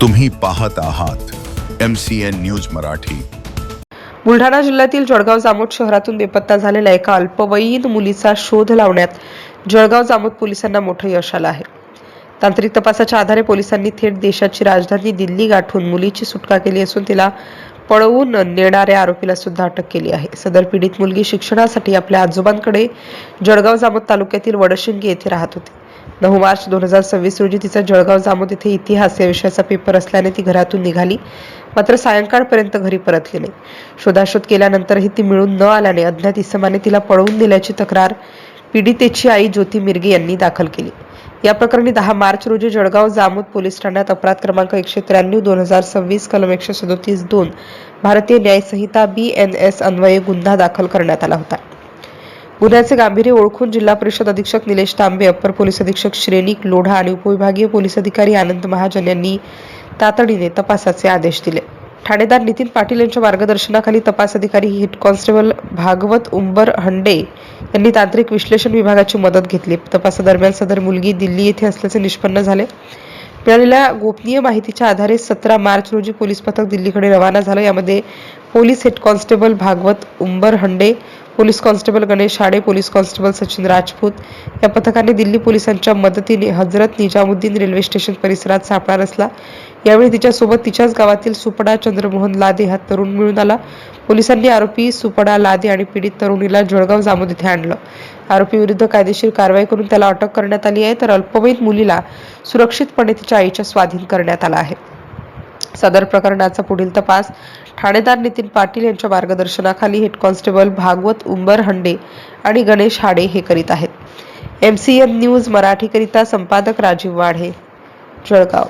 तुम्ही पाहत आहात MCN न्यूज मराठी। बुलढाणा जिल्ह्यातील जळगाव जामोद शहरातून बेपत्ता झालेल्या एका अल्पवयीन मुलीचा शोध लावण्यात जळगाव जामोद पोलिसांना मोठं यश आलं आहे। तांत्रिक तपासाच्या आधारे पोलिसांनी थेट देशाची राजधानी दिल्ली गाठून मुलीची सुटका केली असून तिला पळवून नेणाऱ्या आरोपीला सुद्धा अटक केली आहे। सदर पीडित मुलगी शिक्षणासाठी आपल्या आजोबांकडे जळगाव जामोद तालुक्यातील वडशिंगी येथे राहत होती। 9 मार्च 2026 रोजी तिचा जळगाव जामोद येथे इतिहास या विषयाचा पेपर असल्याने ती घरातून निघाली, मात्र सायंकाळपर्यंत घरी परतली नाही। शोधाशोध केल्यानंतरही ती मिळून न आल्याने अज्ञात इसमाने तिला पळवून नेल्याची तक्रार पीडितेची आई ज्योती मिरगे यांनी दाखल केली। या प्रकरणी 10 मार्च रोजी जळगाव जामोद पोलीस ठाण्यात अपराध क्रमांक 193/2026 कलम 137(2) भारतीय न्याय संहिता BNS अन्वये गुन्हा दाखल करण्यात आला होता। गुन्ह्याचे गांभीर्य ओळखून जिल्हा परिषद अधीक्षक निलेश तांबे, अप्पर पोलीस अधीक्षक श्रेणिक लोढा आणि उपविभागीय पोलीस अधिकारी आनंद महाजन यांनी तातडीने तपासाचे आदेश दिले। ठाणेदार नितीन पाटील यांच्या मार्गदर्शनाखाली तपास अधिकारी हेड कॉन्स्टेबल भागवत उंबर हंडे यांनी तांत्रिक विश्लेषण विभागाची मदत घेतली। तपासादरम्यान सदर मुलगी दिल्ली येथे असल्याचे निष्पन्न झाले। मिळालेल्या गोपनीय माहितीच्या आधारे 17 मार्च रोजी पोलीस पथक दिल्लीकडे रवाना झालं। यामध्ये पोलीस हेड कॉन्स्टेबल भागवत उंबर हंडे, पोलीस कॉन्स्टेबल गणेश हाडे, पोलीस कॉन्स्टेबल सचिन राजपूत या पथकाने दिल्ली पोलिसांच्या मदतीने हजरत निजामुद्दीन रेल्वे स्टेशन परिसरात सापळा रचला। यावेळी तिच्यासोबत तिच्याच गावातील सुपडा चंद्रमोहन लादे हा तरुण मिळून आला। पोलिसांनी आरोपी सुपडा लादे आणि पीडित तरुणीला जळगाव जामोद येथे आणलं। आरोपी विरुद्ध कायदेशीर कारवाई करून त्याला अटक करण्यात आली आहे, तर अल्पवयीन मुलीला सुरक्षितपणे तिच्या आईच्या स्वाधीन करण्यात आला आहे। सदर प्रकरणाचा पुढील तपास ठाणेदार नितीन पाटील यांच्या मार्गदर्शनाखाली हेड कॉन्स्टेबल भागवत उंबर हंडे आणि गणेश हाडे हे करीत आहेत। MCN न्यूज मराठीकरिता संपादक राजीव वाढे, जळगाव।